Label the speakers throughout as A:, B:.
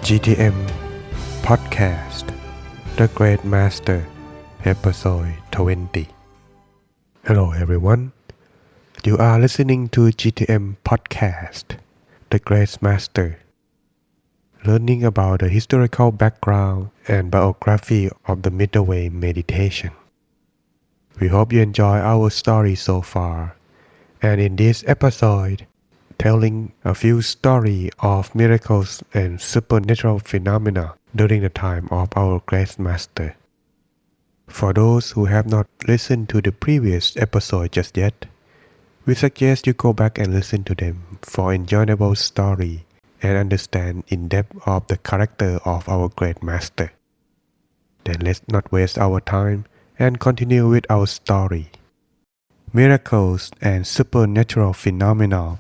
A: GTM Podcast The Great Master Episode 20. Hello everyone. You are listening to GTM Podcast The Great Master, learning about the historical background and biography of the middle way meditation. We hope you enjoy our story so far, and in this episode, telling a few stories of miracles and supernatural phenomena during the time of our great master. For those who have not listened to the previous episode just yet, we suggest you go back and listen to them for enjoyable story and understand in depth of the character of our great master. Then let's not waste our time and continue with our story. Miracles and supernatural phenomena.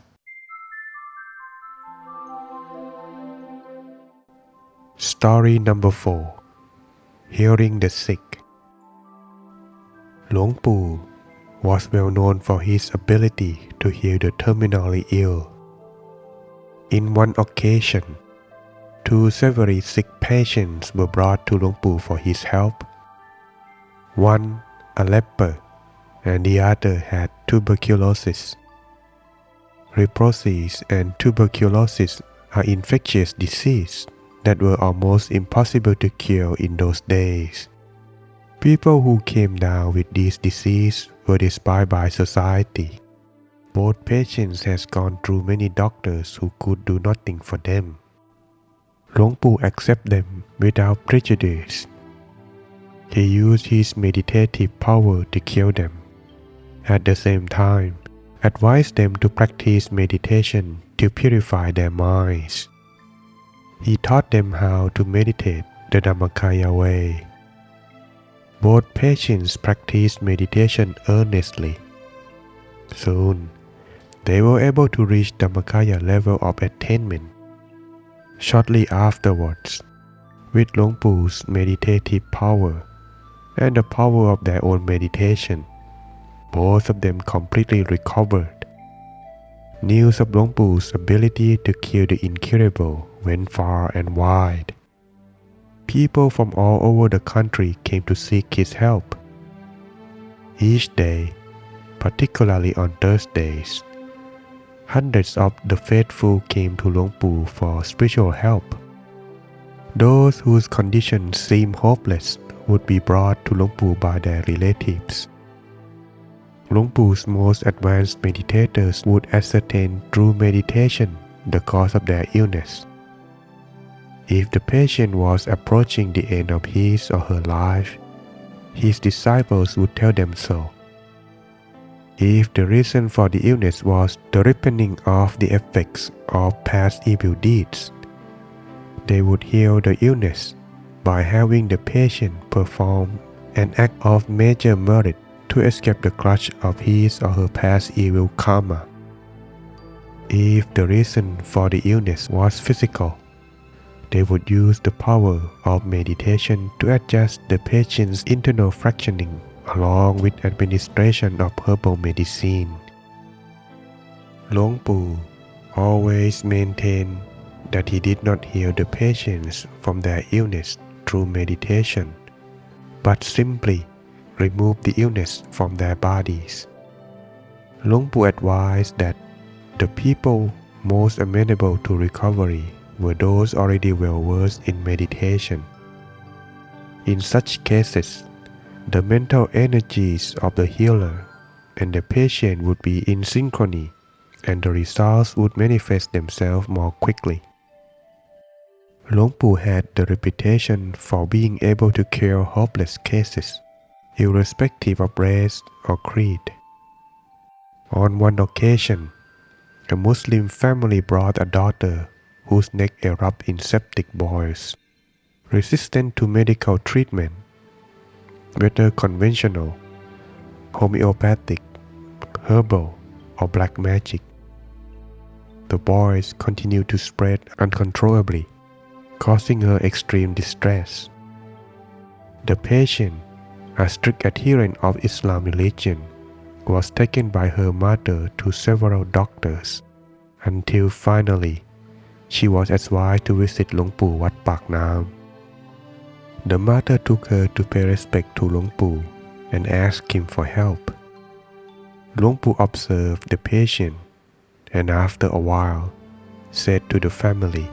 A: Story number 4. Healing the sick. Luang Pu was well known for his ability to heal the terminally ill. In one occasion, 2 severely sick patients were brought to Luang Pu for his help. One, a leper, and the other had tuberculosis. Leprosy and tuberculosis are infectious diseases that were almost impossible to cure in those days. People who came down with these diseases were despised by society. Both patients had gone through many doctors who could do nothing for them. Luang Pu accepted them without prejudice. He used his meditative power to cure them. At the same time, advised them to practice meditation to purify their minds. He taught them how to meditate the Dhammakaya way. Both patients practiced meditation earnestly. Soon, they were able to reach Dhammakaya level of attainment. Shortly afterwards, with Luang Pu's meditative power and the power of their own meditation, both of them completely recovered. News of Luang Pu's ability to cure the incurable went far and wide. People from all over the country came to seek his help. Each day, particularly on Thursdays, hundreds of the faithful came to Luang Pu for spiritual help. Those whose conditions seemed hopeless would be brought to Luang Pu by their relatives. Luang Pu's most advanced meditators would ascertain through meditation the cause of their illness. If the patient was approaching the end of his or her life, his disciples would tell them so. If the reason for the illness was the ripening of the effects of past evil deeds, they would heal the illness by having the patient perform an act of major merit to escape the clutch of his or her past evil karma. If the reason for the illness was physical, they would use the power of meditation to adjust the patient's internal functioning along with administration of herbal medicine. Luang Pu always maintained that he did not heal the patients from their illness through meditation, but simply remove the illness from their bodies. Luang Pu advised that the people most amenable to recovery were those already well versed in meditation. In such cases, the mental energies of the healer and the patient would be in synchrony, and the results would manifest themselves more quickly. Luang Pu had the reputation for being able to cure hopeless cases, irrespective of race or creed. On one occasion, a Muslim family brought a daughter whose neck erupted in septic boils, resistant to medical treatment, whether conventional, homeopathic, herbal, or black magic. The boils continued to spread uncontrollably, causing her extreme distress. The patient, a strict adherent of Islam religion, was taken by her mother to several doctors until finally she was advised to visit หลวงปู่วัดปากน้ำ The mother took her to pay respect to หลวงปู่ and asked him for help. หลวงปู่ observed the patient and after a while said to the family,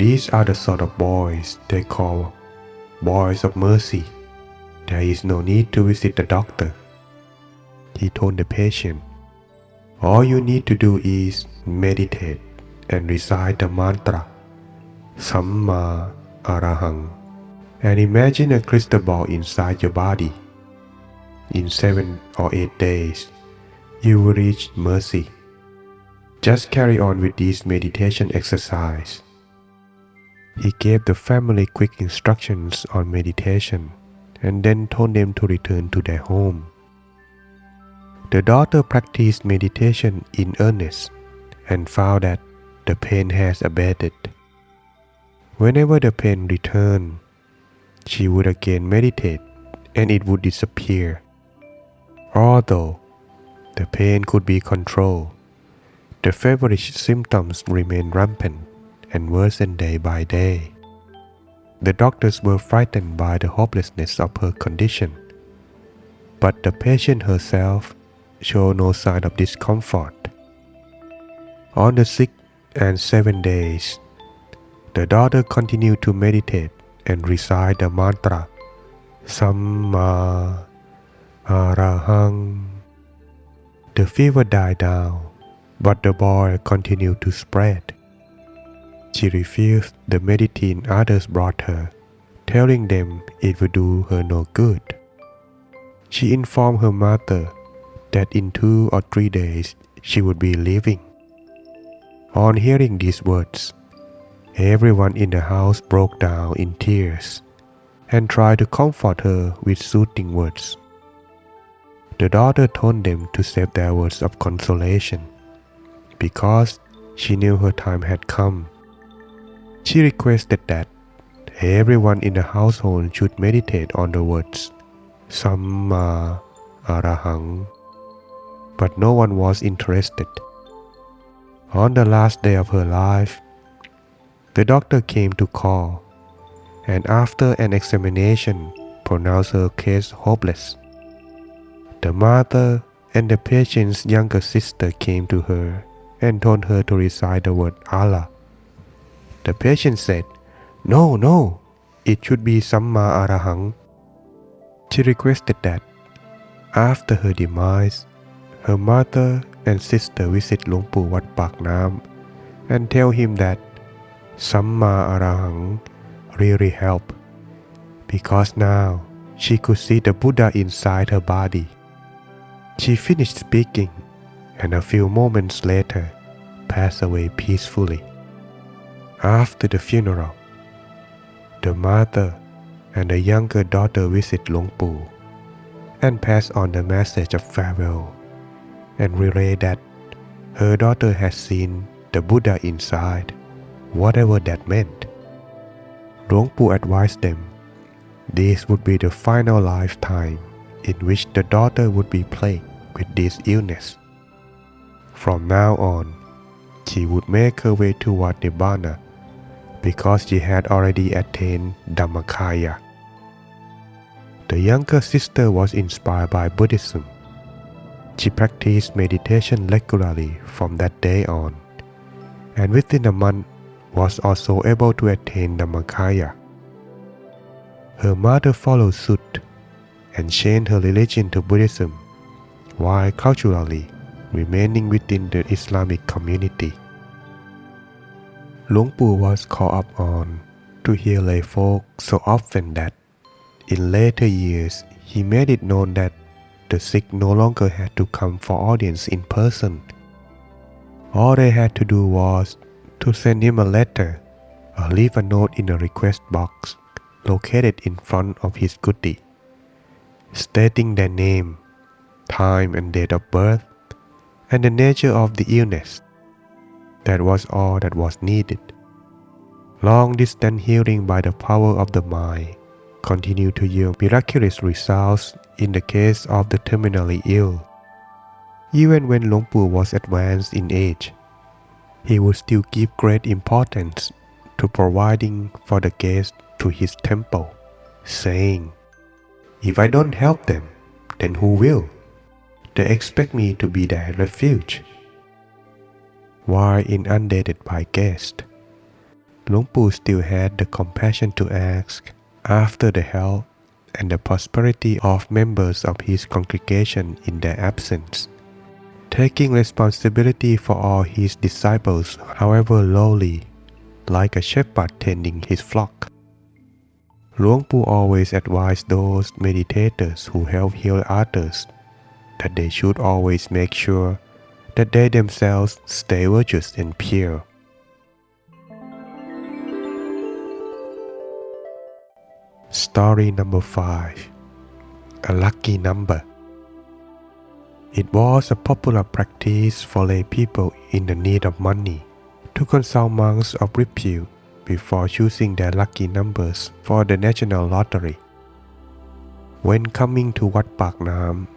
A: "These are the sort of boys they call boys of mercy. There is no need to visit the doctor." He told the patient, "All you need to do is meditate and recite the mantra Samma Arahang and imagine a crystal ball inside your body. In 7 or 8 days, you will reach mercy. Just carry on with this meditation exercise." He gave the family quick instructions on meditation and then told them to return to their home. The daughter practiced meditation in earnest and found that the pain has abated. Whenever the pain returned, she would again meditate and it would disappear. Although the pain could be controlled, the feverish symptoms remained rampant and worsened day by day. The doctors were frightened by the hopelessness of her condition, but the patient herself showed no sign of discomfort. On the 6th and 7th days, the daughter continued to meditate and recite the mantra Samma Arahang. The fever died down, but the boil continued to spread. She refused the medicine others brought her, telling them it would do her no good. She informed her mother that in 2 or 3 days she would be leaving. On hearing these words, everyone in the house broke down in tears and tried to comfort her with soothing words. The daughter told them to save their words of consolation because she knew her time had come. She requested that everyone in the household should meditate on the words Samma Arahang, but no one was interested. On the last day of her life, the doctor came to call, and after an examination pronounced her case hopeless. The mother and the patient's younger sister came to her and told her to recite the word Allah. The patient said, No, it should be Samma Arahang." She requested that after her demise, her mother and sister visit หลวงปู่วัดปากน้ำ and tell him that Samma Arahang really helped because now she could see the Buddha inside her body. She finished speaking and a few moments later passed away peacefully. After the funeral, the mother and the younger daughter visit หลวงปู่ and pass on the message of farewell and relay that her daughter has seen the Buddha inside, whatever that meant. หลวงปู่ advised them this would be the final lifetime in which the daughter would be plagued with this illness. From now on, she would make her way toward Nibbana because she had already attained Dhammakaya. The younger sister was inspired by Buddhism. She practiced meditation regularly from that day on, and within a month was also able to attain Dhammakaya. Her mother followed suit and changed her religion to Buddhism, while culturally remaining within the Islamic community. หลวงปู่ was called upon to heal lay folk so often that in later years he made it known that the sick no longer had to come for audience in person. All they had to do was to send him a letter or leave a note in a request box located in front of his kuti, stating their name, time and date of birth, and the nature of the illness. That was all that was needed. Long-distance healing by the power of the mind continued to yield miraculous results in the case of the terminally ill. Even when หลวงปู่ was advanced in age, He would still give great importance to providing for the guests to his temple, saying, "If I don't help them, then who will? They expect me to be their refuge." While inundated by guests, Luang Pu still had the compassion to ask after the health and the prosperity of members of his congregation in their absence, taking responsibility for all his disciples, however lowly, like a shepherd tending his flock. Luang Pu always advised those meditators who help heal others that they should always make sure that they themselves stay virtuous and pure. Story number 5. A lucky number. It was a popular practice for lay people in the need of money to consult monks of repute before choosing their lucky numbers for the national lottery. When coming to Wat Pak Nam,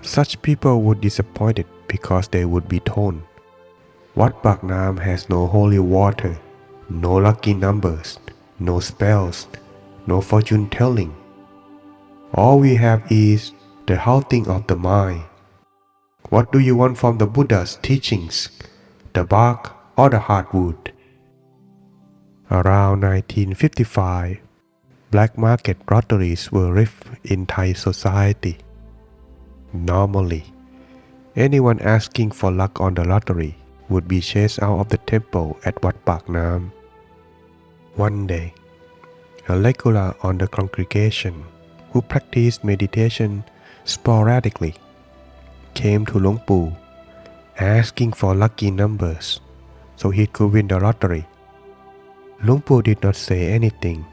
A: such people would be disappointed because they would be told, "Wat Pak Nam has no holy water, no lucky numbers, no spells, no fortune telling. All we have is the halting of the mind. What do you want from the Buddha's teachings, the bark or the hardwood?" Around 1955, black market lotteries were rife in Thai society. Normally, anyone asking for luck on the lottery would be chased out of the temple at Wat Pak Nam. One day, a regular on the congregation who practiced meditation sporadically came to Luang Pu asking for lucky numbers so he could win the lottery. Luang Pu did not say anything,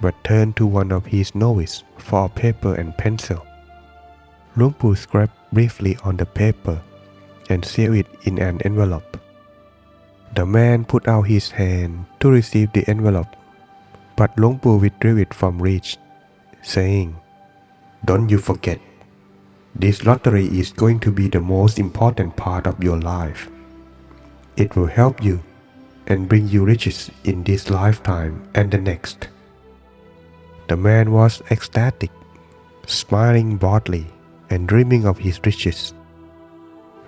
A: but turned to one of his novices for a paper and pencil. Luang Pu scratched briefly on the paper and sealed it in an envelope. The man put out his hand to receive the envelope, but Luang Pu withdrew it from reach, saying, "Don't you forget, this lottery is going to be the most important part of your life. It will help you and bring you riches in this lifetime and the next." The man was ecstatic, smiling broadly and dreaming of his riches.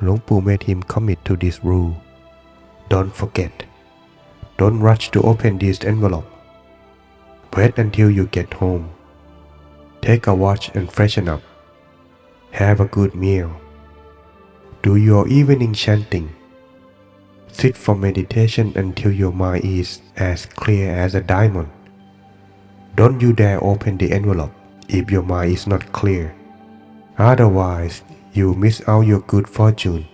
A: Luang Pu made him commit to this rule. "Don't forget. Don't rush to open this envelope. Wait until you get home. Take a watch and freshen up. Have a good meal. Do your evening chanting. Sit for meditation until your mind is as clear as a diamond. Don't you dare open the envelope if your mind is not clear. Otherwise, you miss out your good fortune.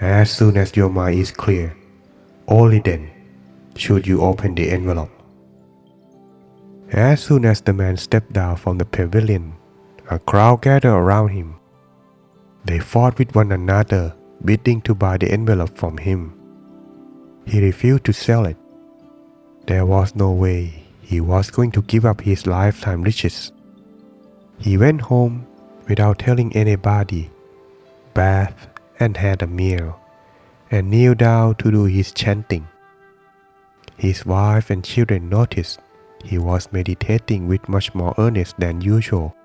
A: As soon as your mind is clear, only then should you open the envelope." As soon as the man stepped down from the pavilion, a crowd gathered around him. They fought with one another, bidding to buy the envelope from him. He refused to sell it. There was no way he was going to give up his lifetime riches. He went home without telling anybody, bathed and had a meal, and kneeled down to do his chanting. His wife and children noticed he was meditating with much more earnest than usual.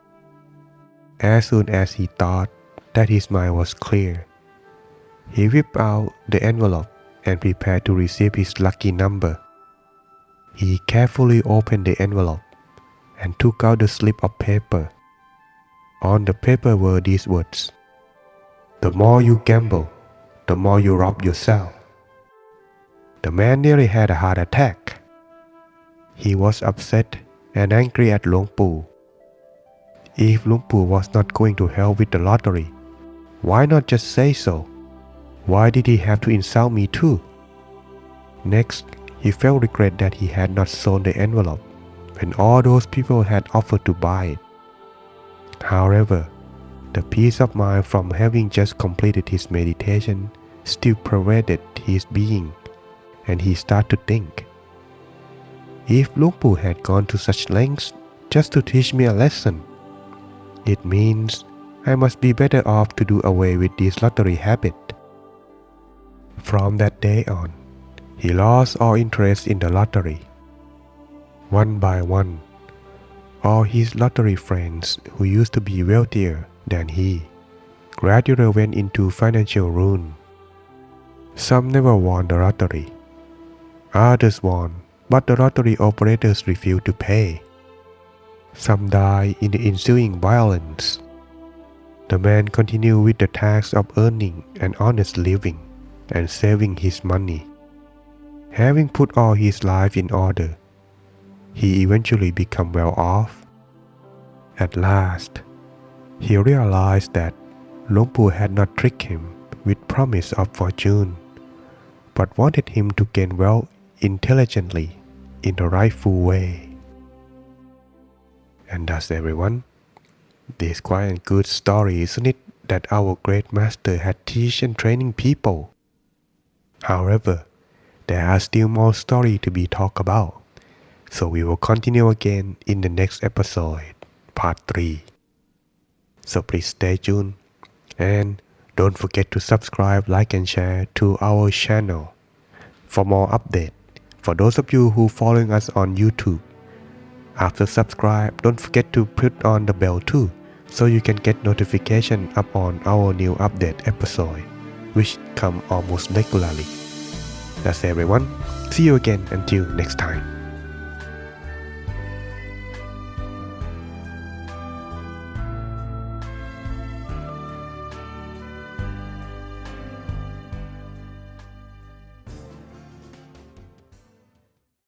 A: As soon as he thought that his mind was clear, he whipped out the envelope and prepared to receive his lucky number. He carefully opened the envelope and took out the slip of paper. On the paper were these words: "The more you gamble, the more you rob yourself." The man nearly had a heart attack. He was upset and angry at Luang Pu. If Luang Pu was not going to help with the lottery, why not just say so? Why did he have to insult me too? Next, he felt regret that he had not sold the envelope when all those people had offered to buy it. However, the peace of mind from having just completed his meditation still pervaded his being, and he started to think, if Luang Pu had gone to such lengths just to teach me a lesson, it means I must be better off to do away with this lottery habit. From that day on, he lost all interest in the lottery. One by one, all his lottery friends who used to be wealthier than he gradually went into financial ruin. Some never won the lottery. Others won, but the lottery operators refused to pay. Some died in the ensuing violence. The man continued with the task of earning an honest living and saving his money. Having put all his life in order, he eventually became well off. At last, he realized that Luang Pu had not tricked him with promise of fortune, but wanted him to gain wealth intelligently in the rightful way. And thus everyone, this is quite a good story, isn't it, that our great master had teach and training people. However, there are still more stories to be talked about, so we will continue again in the next episode, part 3. So please stay tuned and don't forget to subscribe, like and share to our channel for more updates. For those of you who following us on YouTube, after subscribe, don't forget to put on the bell too, so you can get notification upon our new update episode, which come almost regularly. That's everyone. See you again until next time.